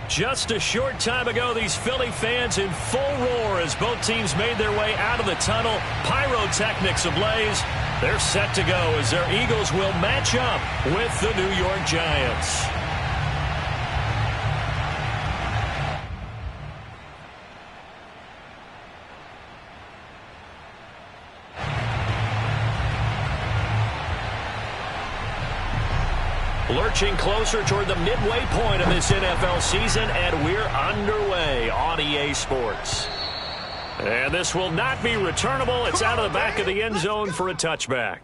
Just a short time ago, these Philly fans in full roar as both teams made their way out of the tunnel. Pyrotechnics ablaze. They're set to go as their Eagles will match up with the New York Giants. Lurching closer toward the midway point of this NFL season, and we're underway on EA Sports. And this will not be returnable. It's out of the back of the end zone for a touchback.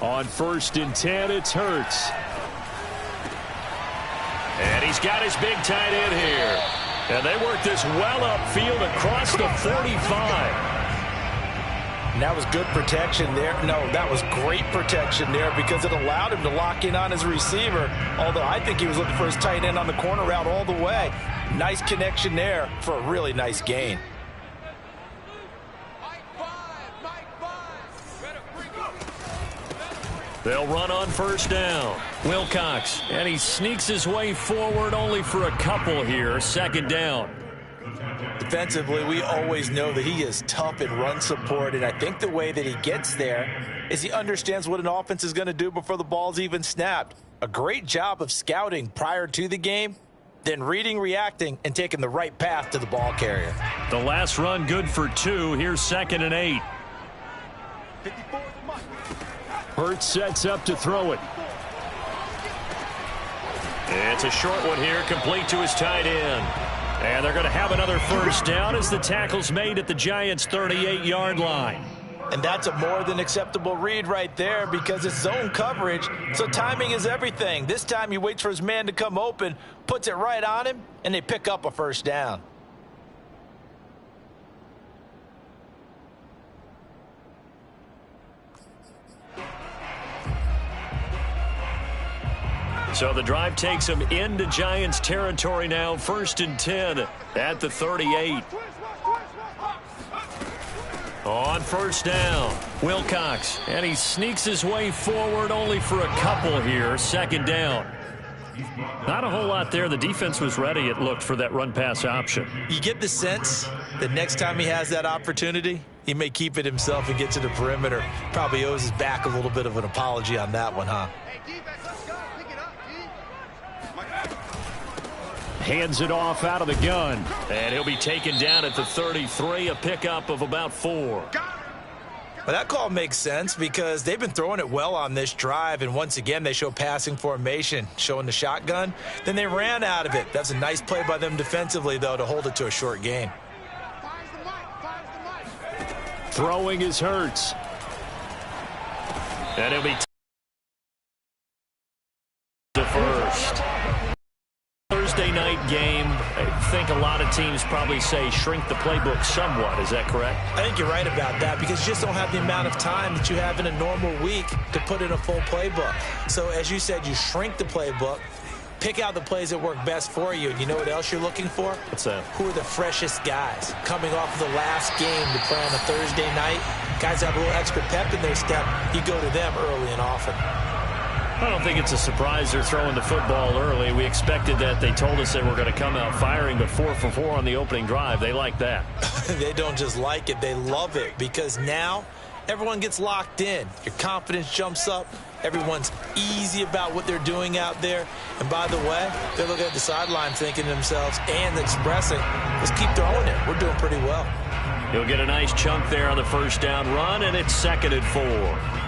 On 1st and 10, it's Hurts. And he's got his big tight end here. And they work this well upfield across the 45. And that was good protection there. No, that was great protection there because it allowed him to lock in on his receiver. Although I think he was looking for his tight end on the corner route all the way. Nice connection there for a really nice gain. They'll run on 1st down. Wilcox, and he sneaks his way forward only for a couple here. 2nd down. Defensively, we always know that he is tough in run support, and I think the way that he gets there is he understands what an offense is going to do before the ball's even snapped. A great job of scouting prior to the game, then reading, reacting, and taking the right path to the ball carrier. The last run good for 2. Here's 2nd and 8. Hurts sets up to throw it. It's a short one here, complete to his tight end. And they're going to have another 1st down as the tackle's made at the Giants' 38-yard line. And that's a more than acceptable read right there because it's zone coverage, so timing is everything. This time he waits for his man to come open, puts it right on him, and they pick up a 1st down. So the drive takes them into Giants territory now. 1st and 10 at the 38. On 1st down, Wilcox, and he sneaks his way forward only for a couple here. 2nd down. Not a whole lot there. The defense was ready, it looked, for that run-pass option. You get the sense that next time he has that opportunity, he may keep it himself and get to the perimeter. Probably owes his back a little bit of an apology on that one, huh? Hands it off out of the gun. And he'll be taken down at the 33, a pickup of about 4. Well, that call makes sense because they've been throwing it well on this drive, and once again they show passing formation, showing the shotgun. Then they ran out of it. That's a nice play by them defensively, though, to hold it to a short gain. Throwing is Hurts. And he'll be to first. Thursday night game. I think a lot of teams probably say shrink the playbook somewhat. Is that correct? I think you're right about that because you just don't have the amount of time that you have in a normal week to put in a full playbook. So as you said, you shrink the playbook, pick out the plays that work best for you. And you know what else you're looking for? What's that? Who are the freshest guys coming off of the last game to play on a Thursday night? Guys that have a little extra pep in their step. You go to them early and often. I don't think it's a surprise they're throwing the football early. We expected that. They told us they were going to come out firing, but 4 for 4 on the opening drive. They like that. They don't just like it. They love it because now everyone gets locked in. Your confidence jumps up. Everyone's easy about what they're doing out there. And by the way, they're looking at the sideline thinking to themselves and expressing, let's keep throwing it. We're doing pretty well. He'll get a nice chunk there on the 1st down run, and it's 2nd and 4.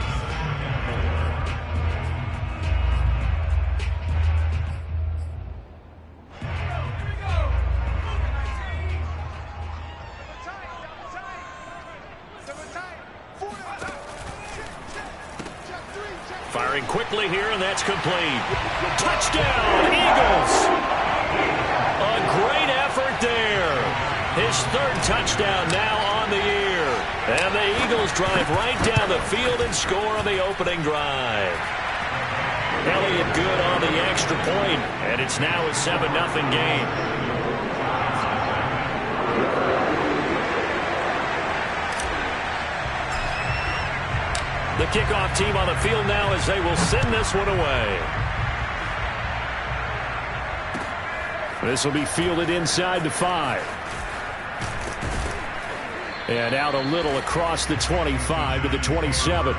Firing quickly here, and that's complete. Touchdown, Eagles! his third touchdown now on the year. And the Eagles drive right down the field and score on the opening drive. Elliott good on the extra point, and it's now a 7-0 game. The kickoff team on the field now as they will send this one away. This will be fielded inside the 5. And out a little across the 25 to the 27.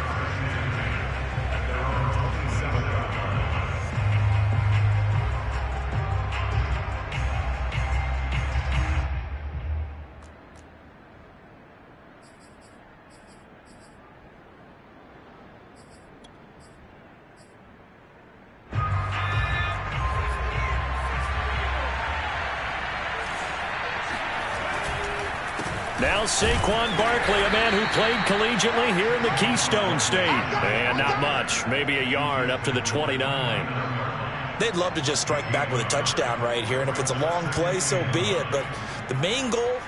Now Saquon Barkley, a man who played collegiately here in the Keystone State. And not much, maybe a yard up to the 29. They'd love to just strike back with a touchdown right here, and if it's a long play, so be it. But the main goal,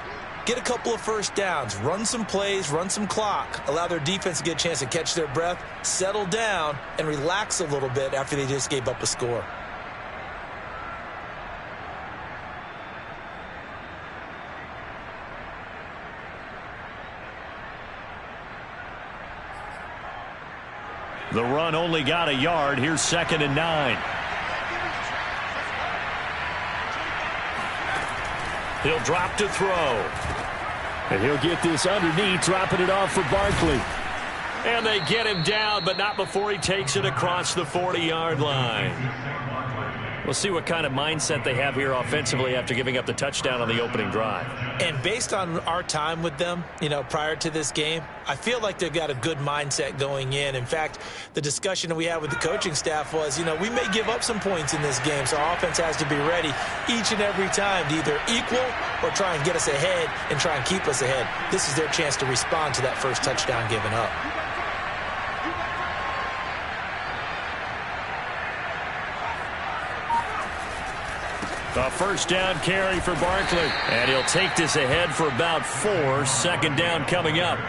get a couple of first downs, run some plays, run some clock, allow their defense to get a chance to catch their breath, settle down, and relax a little bit after they just gave up a score. The run only got a yard. Here's 2nd and 9. He'll drop to throw. And he'll get this underneath, dropping it off for Barkley. And they get him down, but not before he takes it across the 40-yard line. We'll see what kind of mindset they have here offensively after giving up the touchdown on the opening drive. And based on our time with them, prior to this game, I feel like they've got a good mindset going in. In fact, the discussion that we had with the coaching staff was, we may give up some points in this game, so our offense has to be ready each and every time to either equal or try and get us ahead and try and keep us ahead. This is their chance to respond to that first touchdown given up. A first down carry for Barkley. And he'll take this ahead for about 4. 2nd down coming up.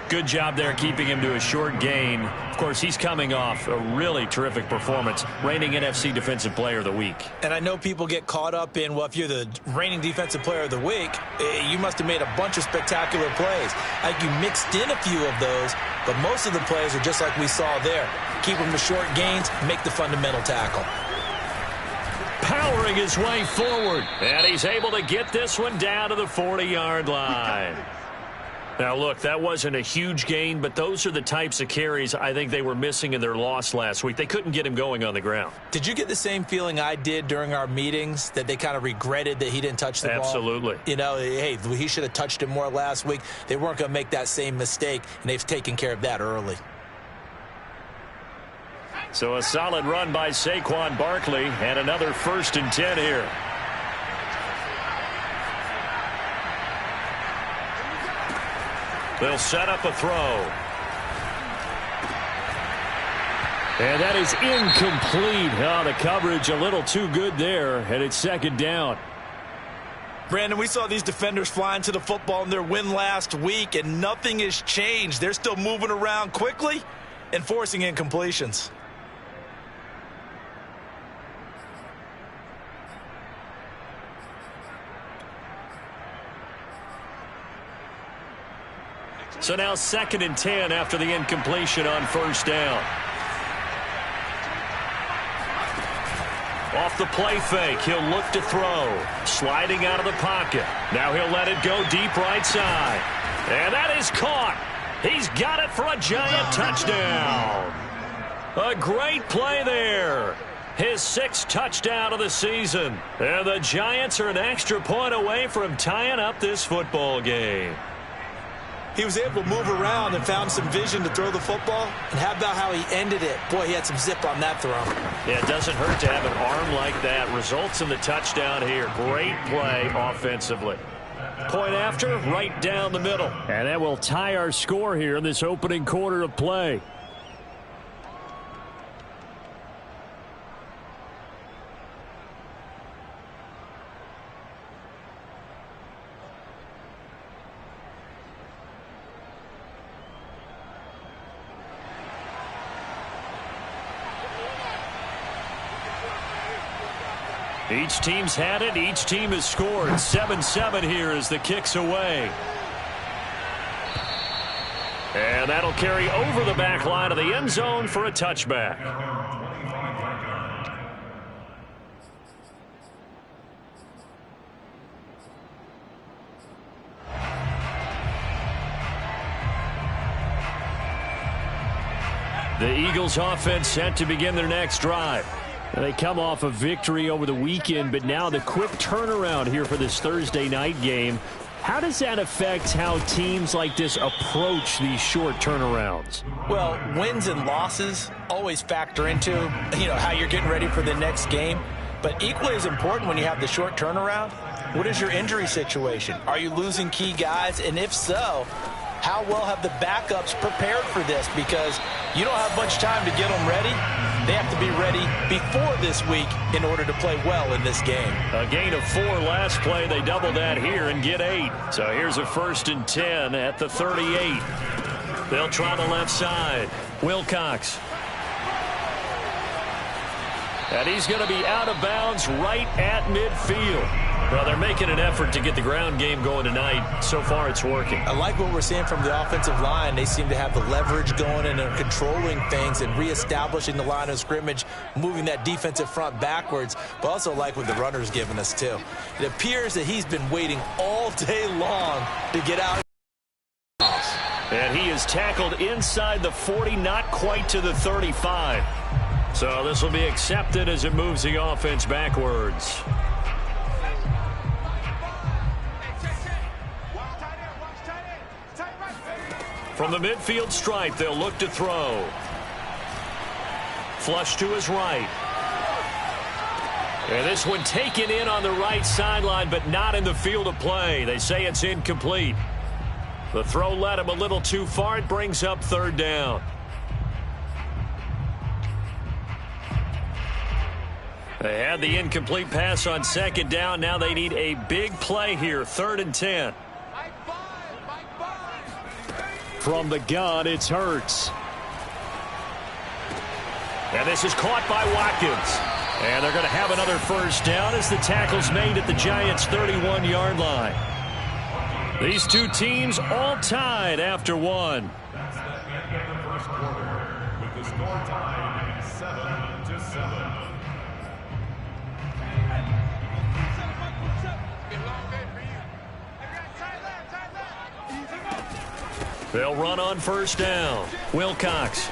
Good job there keeping him to a short gain. Of course, he's coming off a really terrific performance, reigning NFC Defensive Player of the Week. And I know people get caught up in, well, if you're the reigning Defensive Player of the Week, you must have made a bunch of spectacular plays. Like you mixed in a few of those, but most of the plays are just like we saw there. Keep them to short gains, make the fundamental tackle. Powering his way forward, and he's able to get this one down to the 40-yard line. Now, look, that wasn't a huge gain, but those are the types of carries I think they were missing in their loss last week. They couldn't get him going on the ground. Did you get the same feeling I did during our meetings, that they kind of regretted that he didn't touch the ball? Absolutely. Hey, he should have touched it more last week. They weren't going to make that same mistake, and they've taken care of that early. So a solid run by Saquon Barkley, and another 1st and 10 here. They'll set up a throw. And that is incomplete. Oh, the coverage a little too good there, and it's 2nd down. Brandon, we saw these defenders flying to the football in their win last week, and nothing has changed. They're still moving around quickly and forcing incompletions. So now 2nd and 10 after the incompletion on 1st down. Off the play fake, he'll look to throw. Sliding out of the pocket. Now he'll let it go deep right side. And that is caught. He's got it for a giant touchdown. A great play there. His 6th touchdown of the season. And the Giants are an extra point away from tying up this football game. He was able to move around and found some vision to throw the football. And how about how he ended it? Boy, he had some zip on that throw. Yeah, it doesn't hurt to have an arm like that. Results in the touchdown here. Great play offensively. Point after, right down the middle. And that will tie our score here in this opening quarter of play. Each team's had it. Each team has scored. 7-7 here as the kick's away. And that'll carry over the back line of the end zone for a touchback. The Eagles offense set to begin their next drive. They come off a victory over the weekend, but now the quick turnaround here for this Thursday night game. How does that affect how teams like this approach these short turnarounds? Well, wins and losses always factor into, how you're getting ready for the next game. But equally as important when you have the short turnaround, what is your injury situation? Are you losing key guys? And if so, how well have the backups prepared for this? Because you don't have much time to get them ready. They have to be ready before this week in order to play well in this game. A gain of 4 last play. They double that here and get 8. So here's a 1st and 10 at the 38. They'll try the left side. Wilcox. And he's going to be out of bounds right at midfield. Well, they're making an effort to get the ground game going tonight. So far, it's working. I like what we're seeing from the offensive line. They seem to have the leverage going and are controlling things and reestablishing the line of scrimmage, moving that defensive front backwards, but also like what the runner's giving us, too. It appears that he's been waiting all day long to get out. And he is tackled inside the 40, not quite to the 35. So this will be accepted as it moves the offense backwards. From the midfield stripe, they'll look to throw. Flush to his right. And this one taken in on the right sideline, but not in the field of play. They say it's incomplete. The throw led him a little too far. It brings up 3rd down. They had the incomplete pass on 2nd down. Now they need a big play here. 3rd and 10. From the gun, it's Hurts. And this is caught by Watkins. And they're going to have another 1st down as the tackle's made at the Giants' 31-yard line. These two teams all tied after 1. They'll run on 1st down. Wilcox.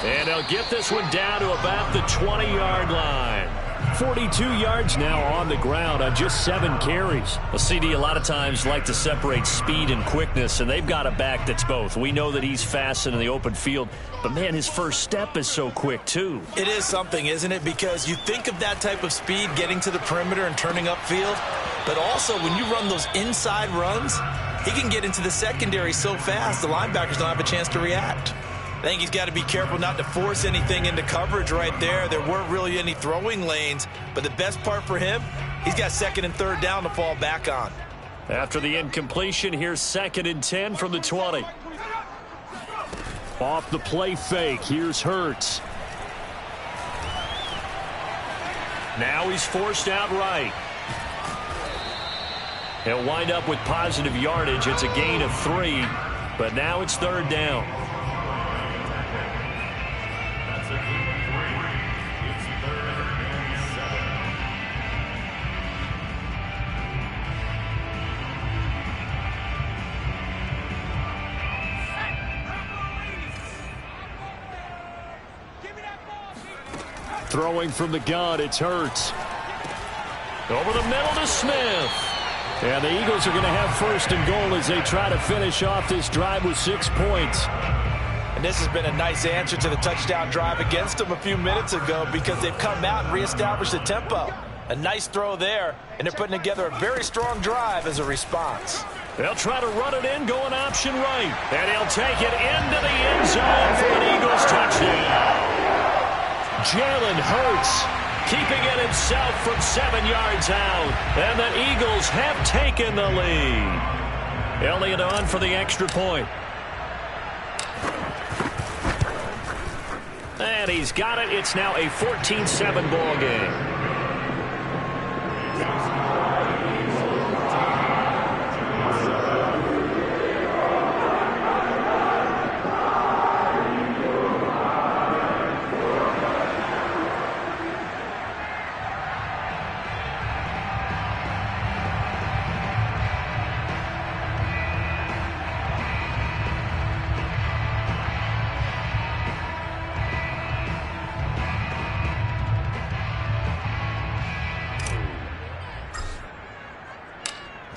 And they'll get this one down to about the 20-yard line. 42 yards now on the ground on just 7 carries. Well, CD a lot of times like to separate speed and quickness, and they've got a back that's both. We know that he's fast in the open field, but, man, his first step is so quick, too. It is something, isn't it? Because you think of that type of speed getting to the perimeter and turning upfield, but also when you run those inside runs, he can get into the secondary so fast the linebackers don't have a chance to react. I think he's got to be careful not to force anything into coverage right there. There weren't really any throwing lanes, but the best part for him, he's got 2nd and 3rd down to fall back on. After the incompletion, here's 2nd and 10 from the 20. Off the play fake, here's Hurts. Now he's forced out right. He'll wind up with positive yardage. It's a gain of 3, but now it's 3rd down. Throwing from the gun, it's Hurts. Over the middle to Smith. And the Eagles are going to have 1st and goal as they try to finish off this drive with 6 points. And this has been a nice answer to the touchdown drive against them a few minutes ago because they've come out and reestablished the tempo. A nice throw there, and they're putting together a very strong drive as a response. They'll try to run it in, going option right. And he'll take it into the end zone for an Eagles touchdown. Jalen Hurts keeping it himself from 7 yards out. And the Eagles have taken the lead. Elliott on for the extra point. And he's got it. It's now a 14-7 ball game.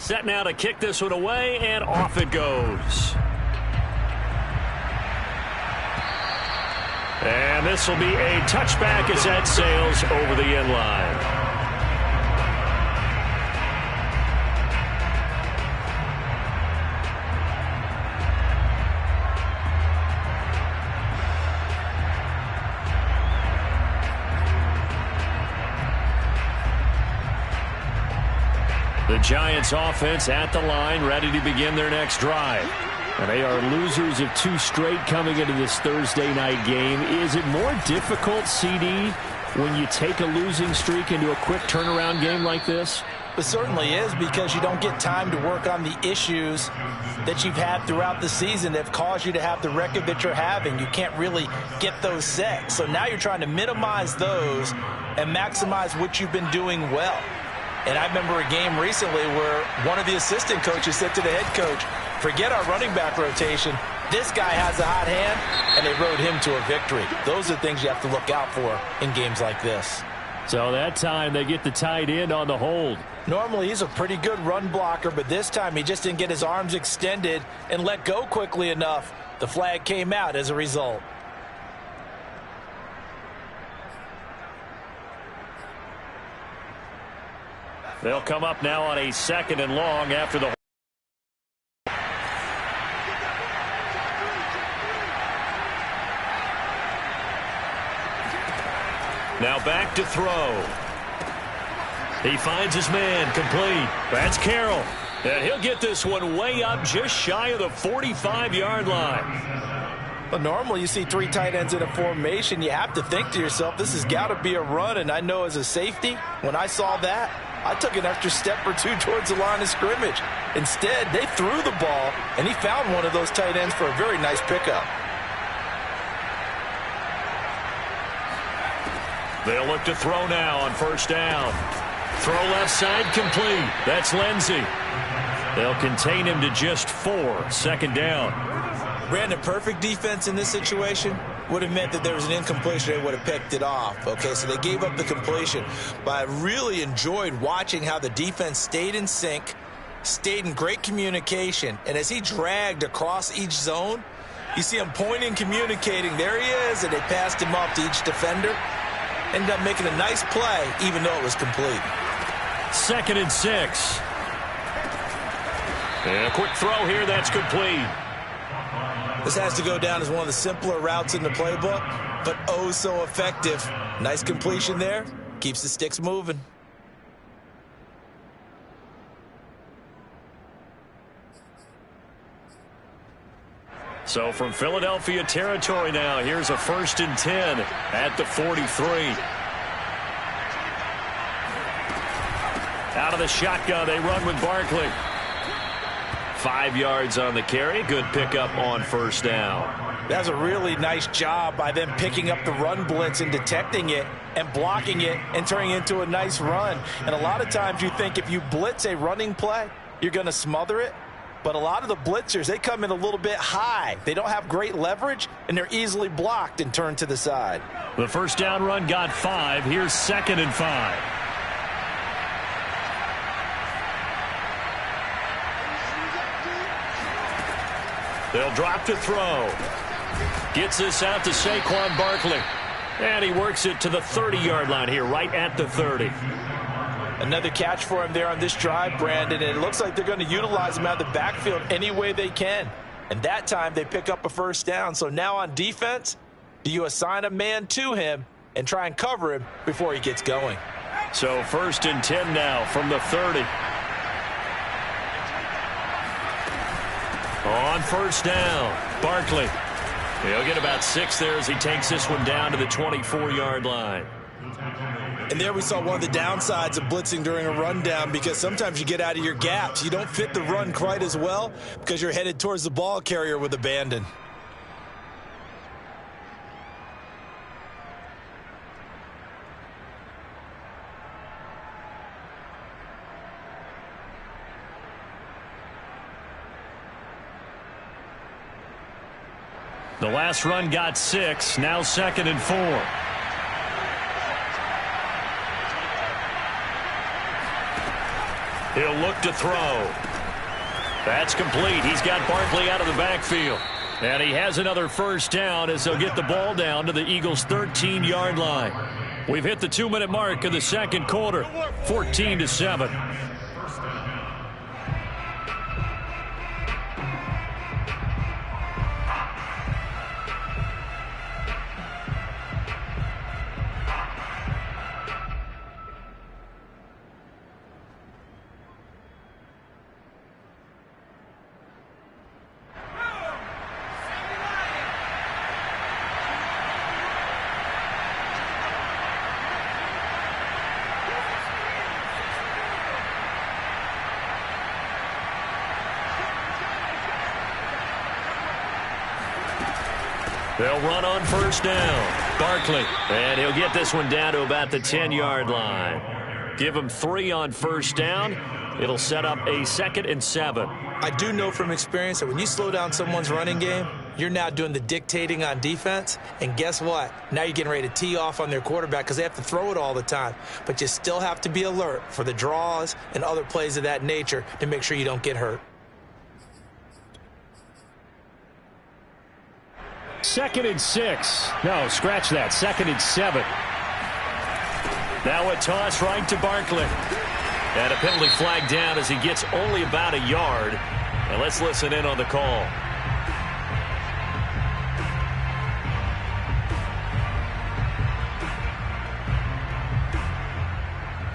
Set now to kick this one away, and off it goes. And this will be a touchback as that sails over the end line. The Giants offense at the line, ready to begin their next drive. And they are losers of 2 straight coming into this Thursday night game. Is it more difficult, CD, when you take a losing streak into a quick turnaround game like this? It certainly is, because you don't get time to work on the issues that you've had throughout the season that have caused you to have the record that you're having. You can't really get those set. So now you're trying to minimize those and maximize what you've been doing well. And I remember a game recently where one of the assistant coaches said to the head coach, forget our running back rotation. This guy has a hot hand, and they rode him to a victory. Those are things you have to look out for in games like this. So that time they get the tight end on the hold. Normally he's a pretty good run blocker, but this time he just didn't get his arms extended and let go quickly enough. The flag came out as a result. They'll come up now on a 2nd and long after the. Now back to throw. He finds his man, complete. That's Carroll. And he'll get this one way up just shy of the 45-yard line. But normally you see 3 tight ends in a formation. You have to think to yourself, this has got to be a run. And I know as a safety, when I saw that, I took an extra step or 2 towards the line of scrimmage. Instead, they threw the ball, and he found one of those tight ends for a very nice pickup. They'll look to throw now on 1st down. Throw left side, complete. That's Lindsey. They'll contain him to just 4. 2nd down. Brandon, perfect defense in this situation would have meant that there was an incompletion. They would have picked it off. Okay, so they gave up the completion. But I really enjoyed watching how the defense stayed in sync, stayed in great communication. And as he dragged across each zone, you see him pointing, communicating. There he is, and they passed him off to each defender. Ended up making a nice play, even though it was complete. 2nd and 6. And a quick throw here, that's complete. This has to go down as one of the simpler routes in the playbook, but oh so effective. Nice completion there. Keeps the sticks moving. So from Philadelphia territory now, here's a 1st and 10 at the 43. Out of the shotgun, they run with Barkley. 5 yards on the carry. Good pickup on 1st down. That's a really nice job by them picking up the run blitz and detecting it and blocking it and turning it into a nice run. And a lot of times you think if you blitz a running play, you're going to smother it. But a lot of the blitzers, they come in a little bit high. They don't have great leverage, and they're easily blocked and turned to the side. The 1st down run got 5. Here's 2nd and 5. They'll drop to throw. Gets this out to Saquon Barkley. And he works it to the 30-yard line here, right at the 30. Another catch for him there on this drive, Brandon, and it looks like they're going to utilize him out of the backfield any way they can. And that time they pick up a 1st down. So now on defense, do you assign a man to him and try and cover him before he gets going? So 1st and 10 now from the 30. On 1st down, Barkley. He'll get about 6 there as he takes this one down to the 24-yard line. And there we saw one of the downsides of blitzing during a rundown, because sometimes you get out of your gaps. You don't fit the run quite as well because you're headed towards the ball carrier with abandon. The last run got 6. Now 2nd and 4. He'll look to throw. That's complete. He's got Barkley out of the backfield. And he has another first down as they'll get the ball down to the Eagles' 13-yard line. We've hit the 2-minute mark of the second quarter, 14-7. They'll run on first down. Barkley. And he'll get this one down to about the 10-yard line. Give him 3 on first down. It'll set up a 2nd and 7. I do know from experience that when you slow down someone's running game, you're now doing the dictating on defense. And guess what? Now you're getting ready to tee off on their quarterback because they have to throw it all the time. But you still have to be alert for the draws and other plays of that nature to make sure you don't get hurt. 2nd and 6. No, scratch that. 2nd and 7. Now a toss right to Barkley. And a penalty flag down as he gets only about a yard. And let's listen in on the call.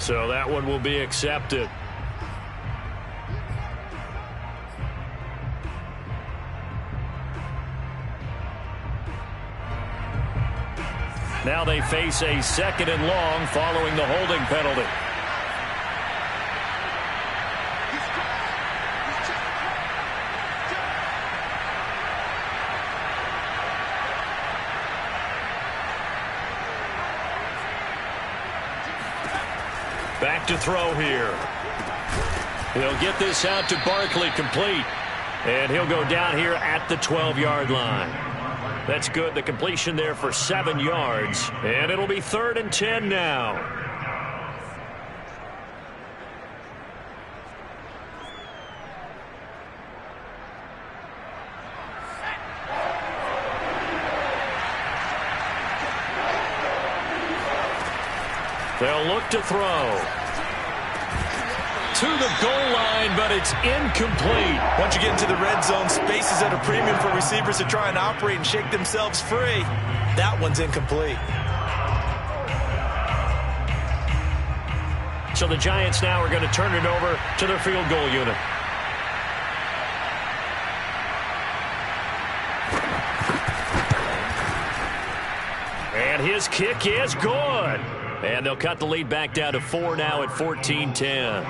So that one will be accepted. Now they face a 2nd and long following the holding penalty. Back to throw here. He'll get this out to Barkley, complete. And he'll go down here at the 12-yard line. That's good. The completion there for 7 yards. And it'll be 3rd and 10 now. They'll look to throw. To the goal line, but it's incomplete. Once you get into the red zone, space is at a premium for receivers to try and operate and shake themselves free. That one's incomplete. So the Giants now are going to turn it over to their field goal unit. And his kick is good. And they'll cut the lead back down to 4 now at 14-10.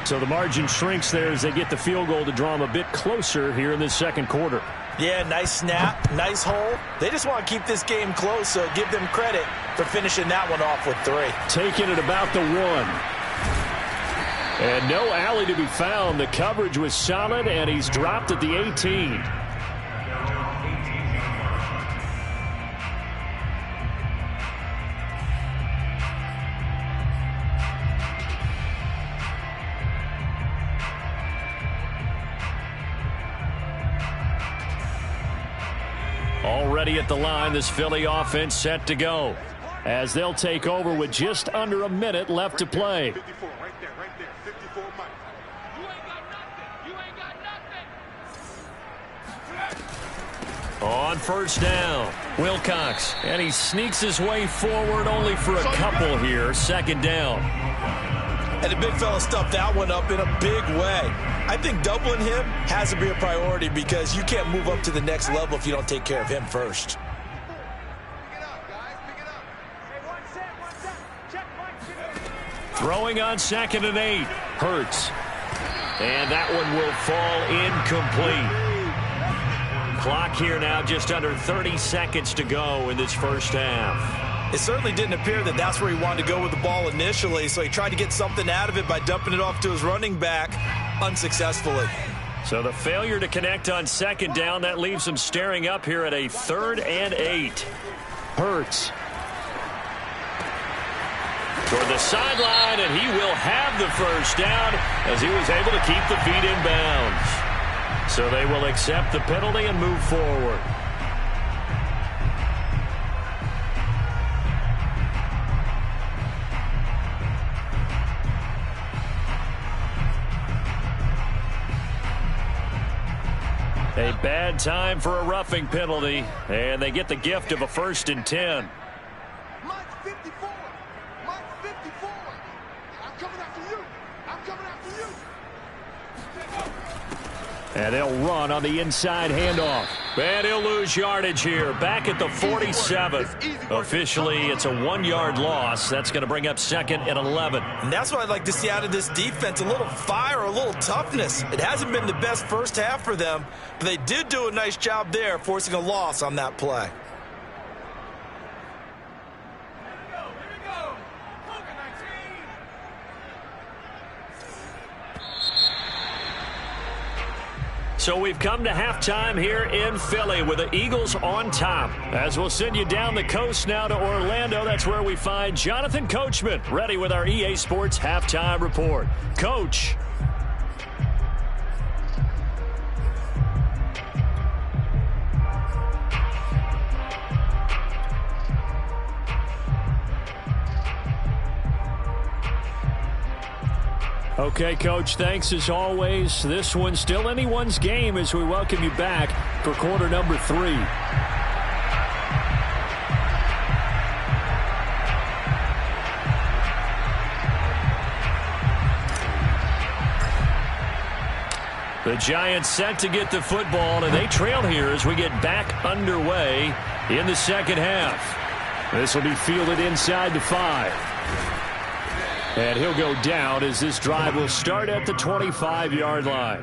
So the margin shrinks there as they get the field goal to draw them a bit closer here in this second quarter. Yeah, nice snap, nice hole. They just want to keep this game close, so give them credit for finishing that one off with 3. Taking it about the 1. And no alley to be found. The coverage was solid, and he's dropped at the 18. Already at the line, this Philly offense set to go as they'll take over with just under a minute left to play. 54, right there, 54 Mike. You ain't got nothing. On first down, Wilcox, and he sneaks his way forward only for a couple here. 2nd down. And the big fella stuffed that one up in a big way. I think doubling him has to be a priority because you can't move up to the next level if you don't take care of him first. Throwing on 2nd and 8. Hurts. And that one will fall incomplete. Clock here now just under 30 seconds to go in this first half. It certainly didn't appear that that's where he wanted to go with the ball initially, so he tried to get something out of it by dumping it off to his running back unsuccessfully. So the failure to connect on 2nd down, that leaves him staring up here at a 3rd and 8. Hurts. toward the sideline, and he will have the first down as he was able to keep the feet in bounds. So they will accept the penalty and move forward. A bad time for a roughing penalty, and they get the gift of a 1st and 10. Mike 54. Mike 54. I'm coming after you. I'm coming after you. And they'll run on the inside handoff. And he'll lose yardage here. Back at the 47. Officially, it's a 1-yard loss. That's going to bring up 2nd and 11. And that's what I'd like to see out of this defense. A little fire, a little toughness. It hasn't been the best first half for them, but they did do a nice job there, forcing a loss on that play. So we've come to halftime here in Philly with the Eagles on top. As we'll send you down the coast now to Orlando, that's where we find Jonathan Coachman ready with our EA Sports Halftime Report. Coach. Okay, Coach, thanks as always. This one's still anyone's game as we welcome you back for quarter number 3. The Giants set to get the football, and they trail here as we get back underway in the second half. This will be fielded inside the 5. And he'll go down as this drive will start at the 25-yard line.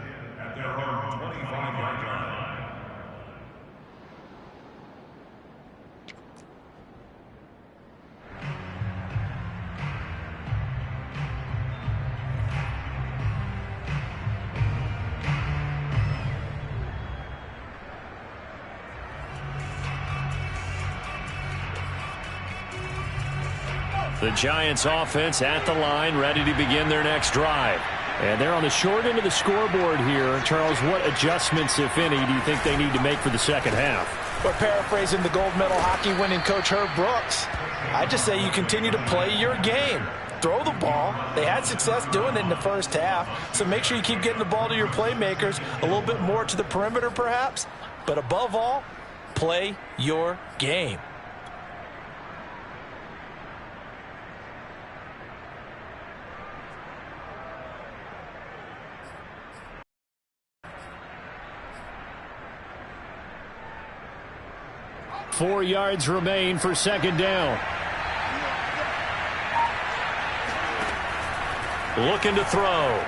The Giants offense at the line, ready to begin their next drive. And they're on the short end of the scoreboard here. Charles, what adjustments, if any, do you think they need to make for the second half? But paraphrasing the gold medal hockey winning coach Herb Brooks, I just say you continue to play your game. Throw the ball. They had success doing it in the first half, so make sure you keep getting the ball to your playmakers, a little bit more to the perimeter perhaps, but above all, play your game. Four yards remain for second down. Looking to throw.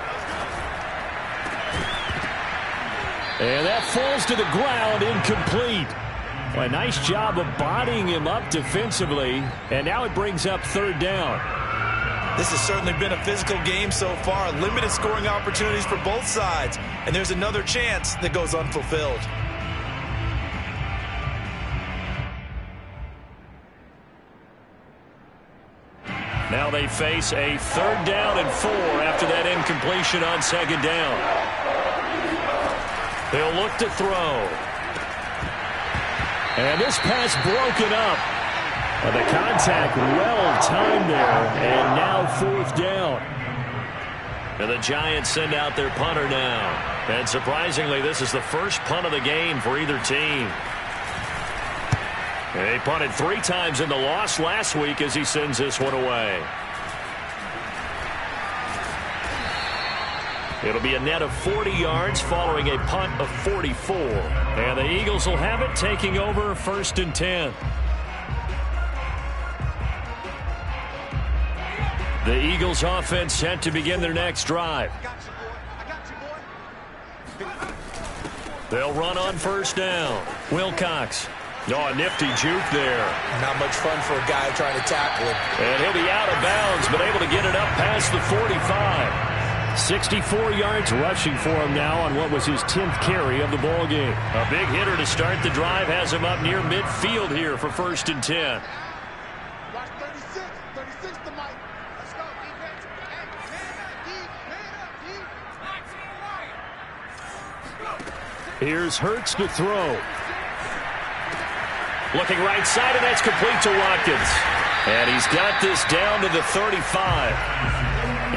And that falls to the ground, incomplete. A nice job of bodying him up defensively, and now it brings up third down. This has certainly been a physical game so far. Limited scoring opportunities for both sides, and there's another chance that goes unfulfilled. Now they face a third down and 4 after that incompletion on second down. They'll look to throw. And this pass broken up. And the contact well timed there. And now fourth down. And the Giants send out their punter now. And surprisingly, this is the first punt of the game for either team. They punted 3 times in the loss last week as he sends this one away. It'll be a net of 40 yards following a punt of 44. And the Eagles will have it, taking over first and 10. The Eagles offense set to begin their next drive. They'll run on first down. Wilcox. Oh, a nifty juke there. Not much fun for a guy trying to tackle him. And he'll be out of bounds, but able to get it up past the 45. 64 yards rushing for him now on what was his 10th carry of the ball game. A big hitter to start the drive has him up near midfield here for first and 10. Watch 36. 36 to Mike. Here's Hurts to throw. Looking right side, and that's complete to Watkins. And he's got this down to the 35.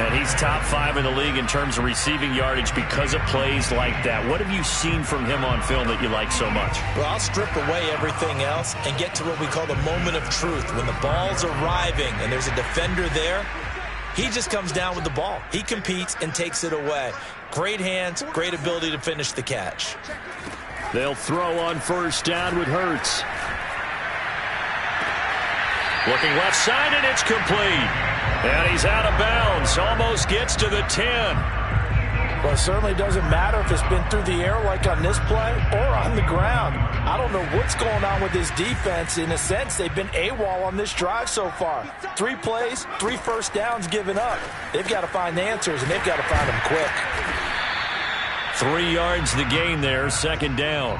And he's top 5 in the league in terms of receiving yardage because of plays like that. What have you seen from him on film that you like so much? Well, I'll strip away everything else and get to what we call the moment of truth. When the ball's arriving and there's a defender there, he just comes down with the ball. He competes and takes it away. Great hands, great ability to finish the catch. They'll throw on first down with Hurts. Looking left side, and it's complete. And he's out of bounds. Almost gets to the 10. Well, it certainly doesn't matter if it's been through the air like on this play or on the ground. I don't know what's going on with this defense. In a sense, they've been AWOL on this drive so far. 3 plays, 3 first downs given up. They've got to find the answers, and they've got to find them quick. 3 yards the gain there, second down.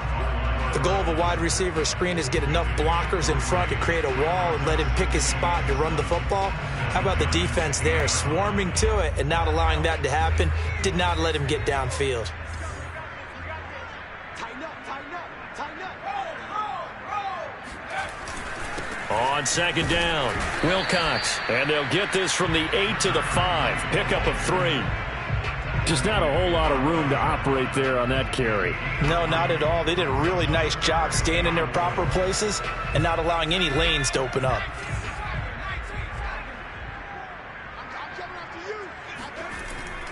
The goal of a wide receiver screen is get enough blockers in front to create a wall and let him pick his spot to run the football. How about the defense there, swarming to it and not allowing that to happen? Did not let him get downfield. On second down, Wilcox. And they'll get this from the 8 to the 5. Pickup of 3. Just not a whole lot of room to operate there on that carry. No, not at all. They did a really nice job staying in their proper places and not allowing any lanes to open up.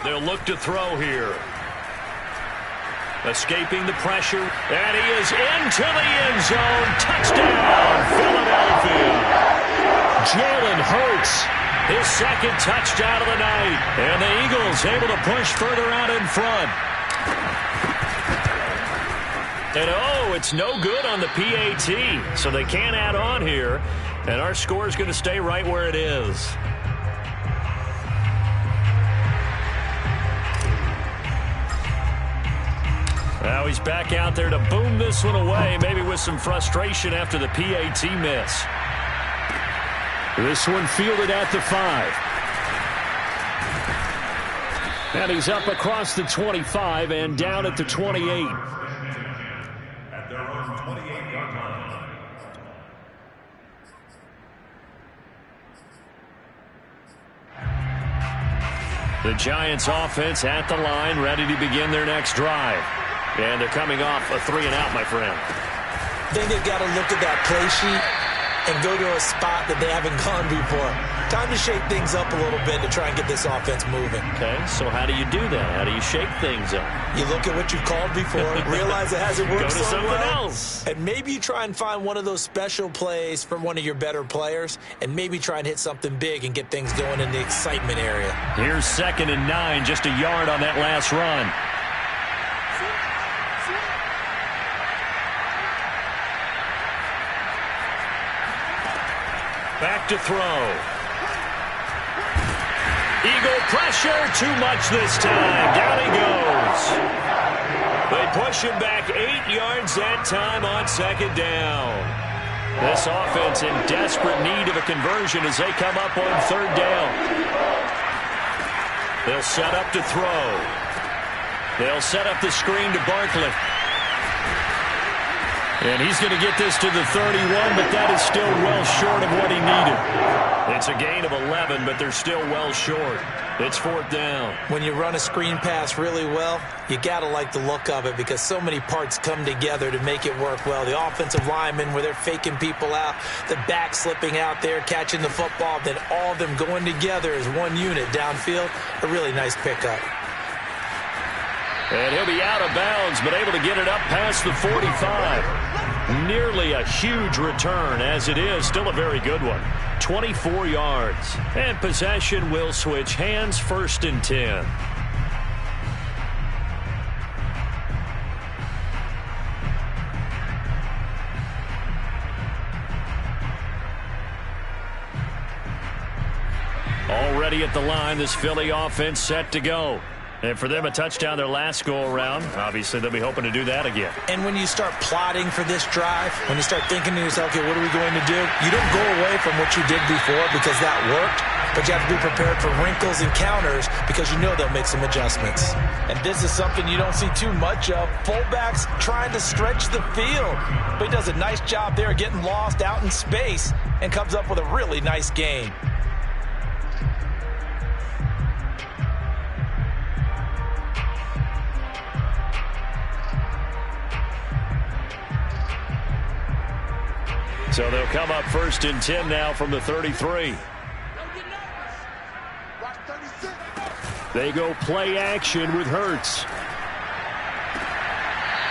They'll look to throw here. Escaping the pressure, and he is into the end zone. Touchdown, Philadelphia. Jalen Hurts, his second touchdown of the night. And the Eagles able to push further out in front. And oh, it's no good on the PAT, so they can't add on here. And our score is going to stay right where it is. Now he's back out there to boom this one away, maybe with some frustration after the PAT miss. This one fielded at the 5. And he's up across the 25 and down at the 28. At their own 28-yard line. The Giants offense at the line, ready to begin their next drive. And they're coming off a 3-and-out, my friend. I think they've got to look at that play sheet and go to a spot that they haven't gone before. Time to shake things up a little bit to try and get this offense moving. Okay, so how do you do that? How do you shake things up? You look at what you've called before, realize it hasn't worked go to so something well, else. and maybe you try and find one of those special plays from one of your better players, and maybe try and hit something big and get things going in the excitement area. Here's 2nd and 9, just a yard on that last run. Back to throw. Eagle pressure, too much this time. Down he goes. They push him back 8 yards that time on second down. This offense in desperate need of a conversion as they come up on third down. They'll set up to throw. They'll set up the screen to Barkley. And he's going to get this to the 31, but that is still well short of what he needed. It's a gain of 11, but they're still well short. It's 4th down. When you run a screen pass really well, you got to like the look of it because so many parts come together to make it work well. The offensive linemen, where they're faking people out, the back slipping out there, catching the football, then all of them going together as one unit downfield. A really nice pickup. And he'll be out of bounds, but able to get it up past the 45. Nearly a huge return, as it is. Still a very good one. 24 yards. And possession will switch hands, 1st and 10. Already at the line, this Philly offense set to go. And for them, a touchdown their last go-around. Obviously, they'll be hoping to do that again. And when you start plotting for this drive, when you start thinking to yourself, okay, what are we going to do? You don't go away from what you did before because that worked. but you have to be prepared for wrinkles and counters because you know they'll make some adjustments. And this is something you don't see too much of. Fullbacks trying to stretch the field, but he does a nice job there getting lost out in space and comes up with a really nice gain. So they'll come up 1st and 10 now from the 33. They go play action with Hurts.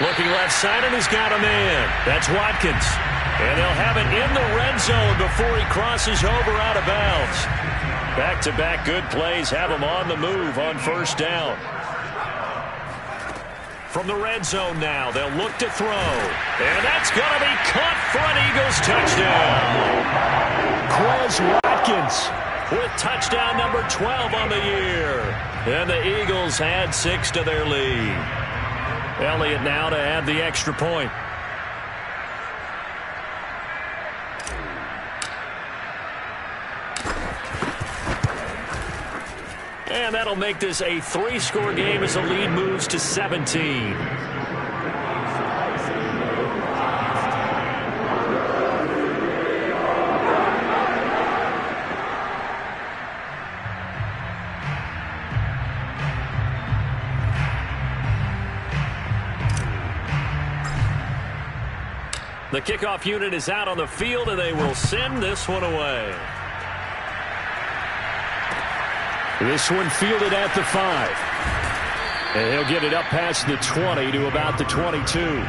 Looking left side, and he's got a man. That's Watkins. And they'll have it in the red zone before he crosses over out of bounds. Back-to-back good plays have him on the move on 1st down. From the red zone now, they'll look to throw. And that's going to be caught for an Eagles touchdown. Quez Watkins with touchdown number 12 on the year. And the Eagles add 6 to their lead. Elliott now to add the extra point. And that'll make this a 3-score game as the lead moves to 17. The kickoff unit is out on the field, and they will send this one away. This one fielded at the 5. And he'll get it up past the 20 to about the 22.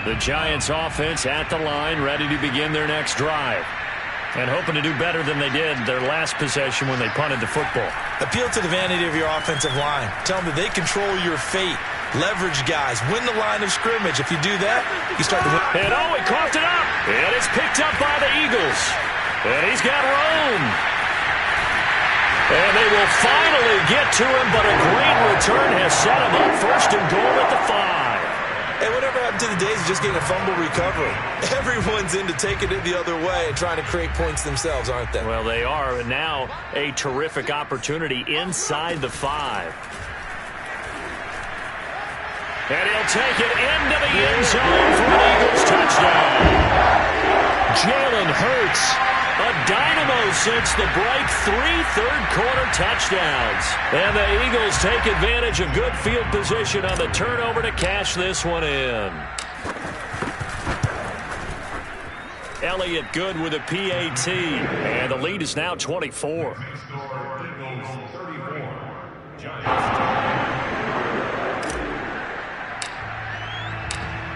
The Giants offense at the line, ready to begin their next drive. And hoping to do better than they did their last possession when they punted the football. Appeal to the vanity of your offensive line. Tell them that they control your fate. Leverage guys. Win the line of scrimmage. If you do that, you start to win. And he coughed it up. And it's picked up by the Eagles. And he's got room. And they will finally get to him, but a great return has set him up 1st and goal at the 5. Hey, whatever happened to the days of just getting a fumble recovery? Everyone's into taking it the other way and trying to create points themselves, aren't they? Well, they are, and now a terrific opportunity inside the 5. And he'll take it into the end zone for an Eagles touchdown. Jalen Hurts, a dynamo since the break, 3 third-quarter touchdowns. And the Eagles take advantage of good field position on the turnover to cash this one in. Elliott good with a PAT, and the lead is now 24.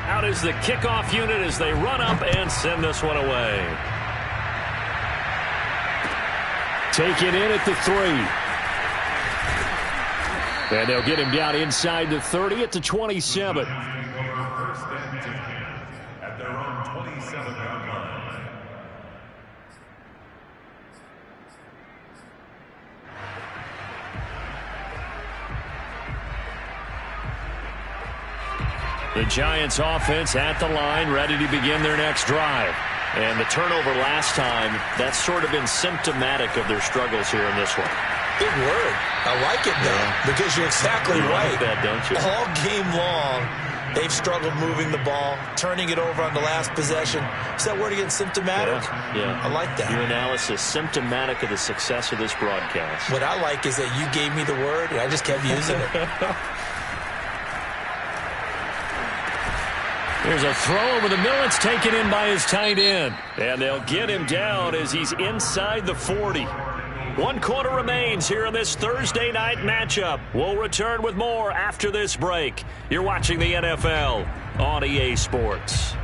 Out is the kickoff unit as they run up and send this one away. Take it in at the 3. And they'll get him down inside the 30 at the 27. At their own 27-yard line. The Giants offense at the line, ready to begin their next drive. And the turnover last time, that's sort of been symptomatic of their struggles here in this one. Big word. I like it, though, because you're exactly right. Like that, don't you? All game long, they've struggled moving the ball, turning it over on the last possession. Is that word again, symptomatic? Yeah. I like that. Your analysis, symptomatic of the success of this broadcast. What I like is that you gave me the word, and I just kept using it. There's a throw over the middle. It's taken in by his tight end. And they'll get him down as he's inside the 40. 1 quarter remains here in this Thursday night matchup. We'll return with more after this break. You're watching the NFL on EA Sports.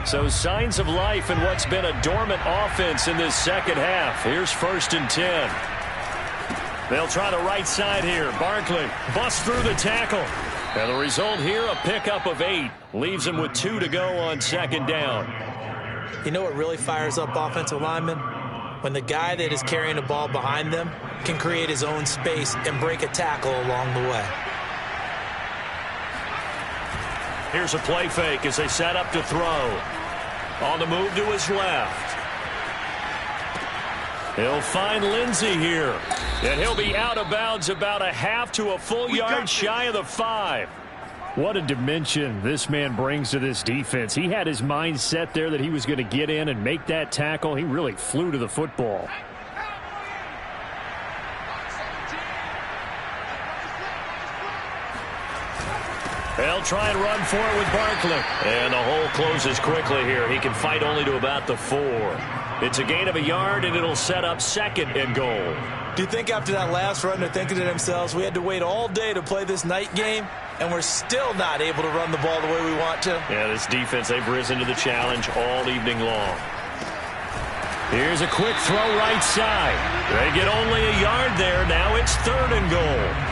So signs of life in what's been a dormant offense in this second half. Here's 1st and 10. They'll try the right side here. Barkley busts through the tackle. And the result here, a pickup of 8. Leaves him with 2 to go on second down. You know what really fires up offensive linemen? When the guy that is carrying the ball behind them can create his own space and break a tackle along the way. Here's a play fake as they set up to throw. On the move to his left. He'll find Lindsey here. And he'll be out of bounds about a half to a full yard shy of the 5. What a dimension this man brings to this defense. He had his mind set there that he was going to get in and make that tackle. He really flew to the football. They'll try and run for it with Barkley. And the hole closes quickly here. He can fight only to about the 4. It's a gain of a yard, and it'll set up second and goal. Do you think after that last run they're thinking to themselves, we had to wait all day to play this night game, and we're still not able to run the ball the way we want to? Yeah, this defense, they've risen to the challenge all evening long. Here's a quick throw right side. They get only a yard there. Now it's 3rd and goal.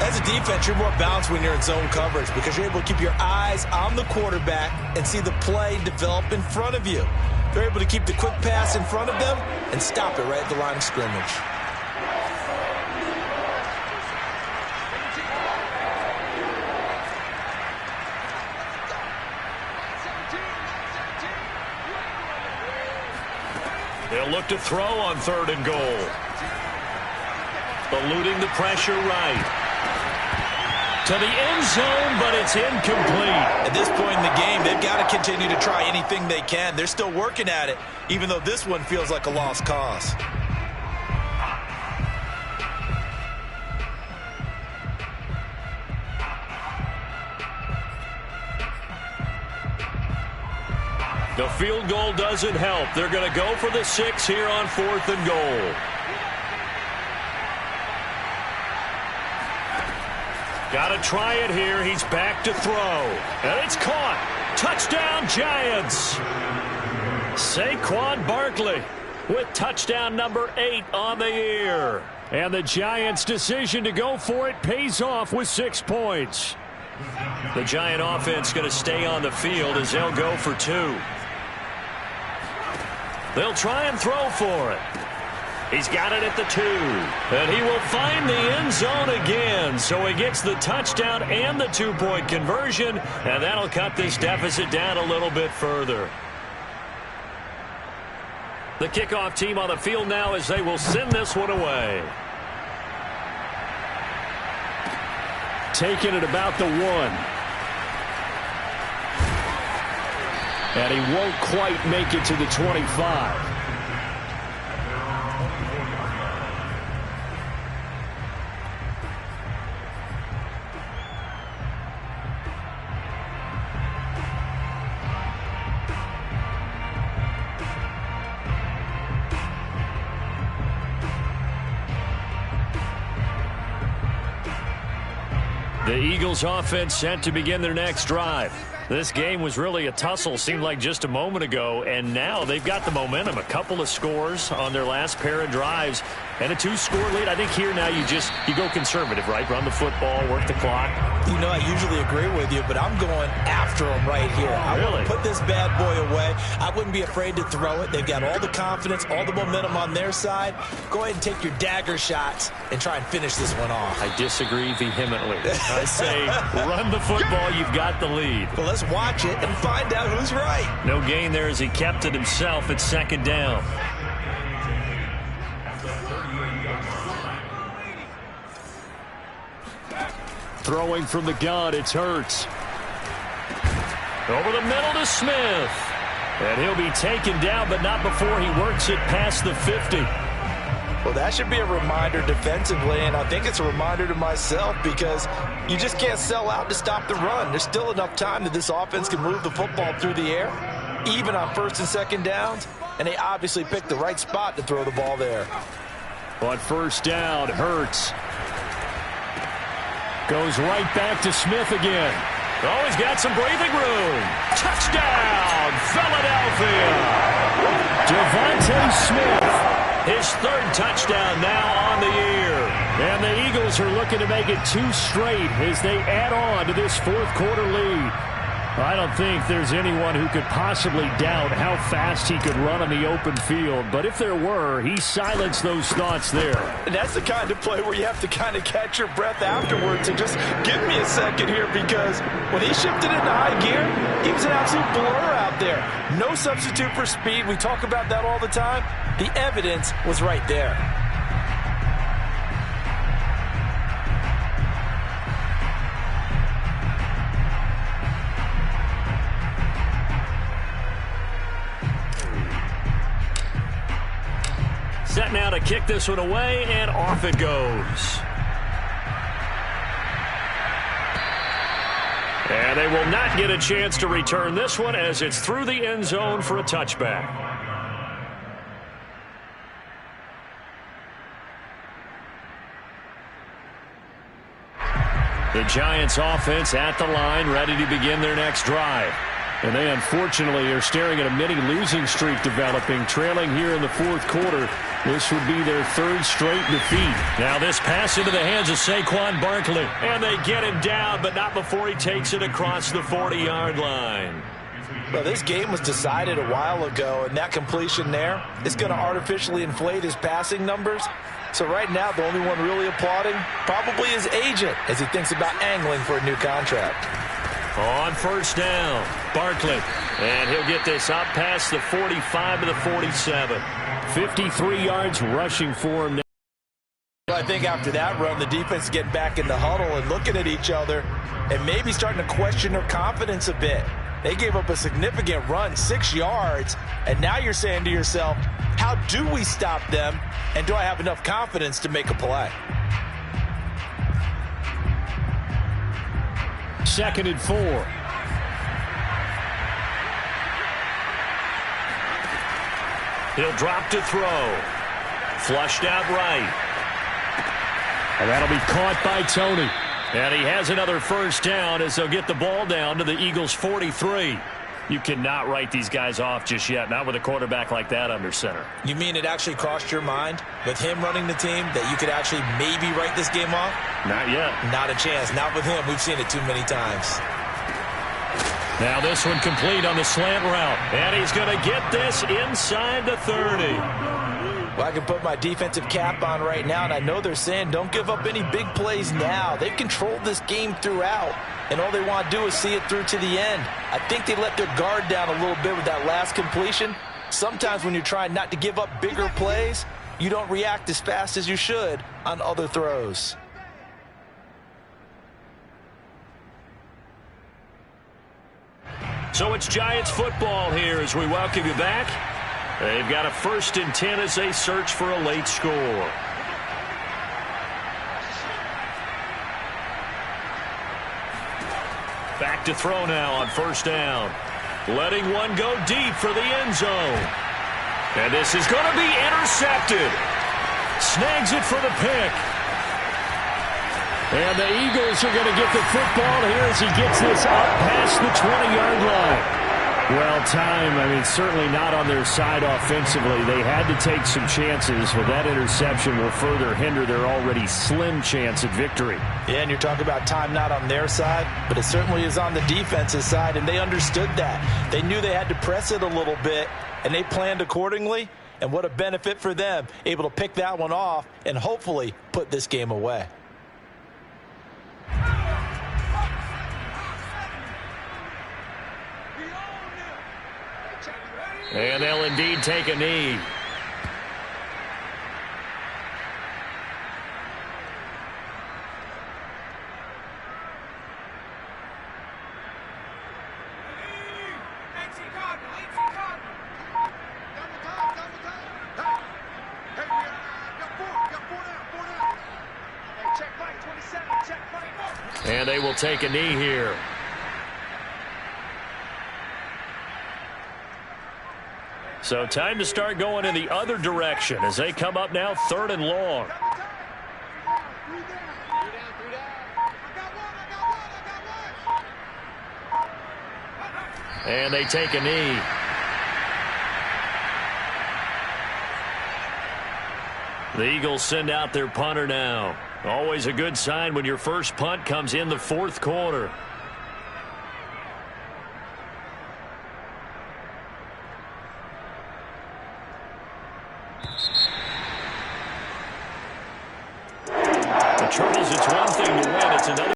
As a defense, you're more balanced when you're in zone coverage because you're able to keep your eyes on the quarterback and see the play develop in front of you. They're able to keep the quick pass in front of them and stop it right at the line of scrimmage. They'll look to throw on 3rd and goal. Eluding the pressure right. To the end zone, but it's incomplete. At this point in the game, they've got to continue to try anything they can. They're still working at it, even though this one feels like a lost cause. The field goal doesn't help. They're going to go for the 6 here on 4th and goal. Got to try it here. He's back to throw. And it's caught. Touchdown, Giants. Saquon Barkley with touchdown number 8 on the year. And the Giants' decision to go for it pays off with 6 points. The Giant offense going to stay on the field as they'll go for 2. They'll try and throw for it. He's got it at the 2. And he will find the end zone again. So he gets the touchdown and the 2-point conversion. And that'll cut this deficit down a little bit further. The kickoff team on the field now as they will send this one away. Taking it about the 1. And he won't quite make it to the 25. The Eagles offense set to begin their next drive. This game was really a tussle, seemed like just a moment ago, and now they've got the momentum. A couple of scores on their last pair of drives and a 2-score lead. I think here now you go conservative, right? Run the football, work the clock. You know, I usually agree with you, but I'm going after them right here. I want to put this bad boy away. I wouldn't be afraid to throw it. They've got all the confidence, all the momentum on their side. Go ahead and take your dagger shots and try and finish this one off. I disagree vehemently. I say run the football. You've got the lead. Well, let's watch it and find out who's right. No gain there as he kept it himself at 2nd down. Throwing from the gun, it's Hurts. Over the middle to Smith. And he'll be taken down, but not before he works it past the 50. Well, that should be a reminder defensively, and I think it's a reminder to myself because you just can't sell out to stop the run. There's still enough time that this offense can move the football through the air, even on 1st and 2nd downs, and they obviously picked the right spot to throw the ball there. On 1st down, Hurts goes right back to Smith again. Oh, he's got some breathing room. Touchdown, Philadelphia. Devontae Smith, his 3rd touchdown now on the year. And the Eagles Eagles are looking to make it 2 straight as they add on to this fourth quarter lead. I don't think there's anyone who could possibly doubt how fast he could run on the open field. But if there were, he silenced those thoughts there. And that's the kind of play where you have to kind of catch your breath afterwards and just give me a second here, because when he shifted into high gear, he was an absolute blur out there. No substitute for speed. We talk about that all the time. The evidence was right there. Set now to kick this one away, and off it goes. And they will not get a chance to return this one as it's through the end zone for a touchback. The Giants offense at the line, ready to begin their next drive. And they unfortunately are staring at a mini losing streak developing, trailing here in the fourth quarter. This would be their 3rd straight defeat. Now this pass into the hands of Saquon Barkley. And they get him down, but not before he takes it across the 40-yard line. Well, this game was decided a while ago, and that completion there is going to artificially inflate his passing numbers. So right now, the only one really applauding probably his agent as he thinks about angling for a new contract. On first down, Barkley. And he'll get this up past the 45 to the 47. 53 yards rushing for him now. I think after that run, the defense is getting back in the huddle and looking at each other and maybe starting to question their confidence a bit. They gave up a significant run, 6 yards, and now you're saying to yourself, how do we stop them, and do I have enough confidence to make a play? 2nd and 4. He'll drop to throw. Flushed out right. And that'll be caught by Tony. And he has another first down as they'll get the ball down to the Eagles' 43. You cannot write these guys off just yet, not with a quarterback like that under center. You mean it actually crossed your mind with him running the team that you could actually maybe write this game off? Not yet. Not a chance. Not with him. We've seen it too many times. Now this one complete on the slant route. And he's going to get this inside the 30. Well, I can put my defensive cap on right now, and I know they're saying don't give up any big plays now. They've controlled this game throughout, and all they want to do is see it through to the end. I think they let their guard down a little bit with that last completion. Sometimes when you're trying not to give up bigger plays, you don't react as fast as you should on other throws. So it's Giants football here as we welcome you back. They've got a 1st and 10 as they search for a late score. Back to throw now on first down. Letting one go deep for the end zone. And this is going to be intercepted. Snags it for the pick. And the Eagles are going to get the football here as he gets this up past the 20-yard line. Well, time, certainly not on their side offensively. They had to take some chances, but that interception will further hinder their already slim chance at victory. Yeah, and you're talking about time not on their side, but it certainly is on the defense's side, and they understood that. They knew they had to press it a little bit, and they planned accordingly, and what a benefit for them, able to pick that one off and hopefully put this game away. And they'll indeed take a knee. And they will take a knee here. So time to start going in the other direction as they come up now 3rd and long. And they take a knee. The Eagles send out their punter now. Always a good sign when your first punt comes in the fourth quarter. The Turtles, it's one thing to win. It's another.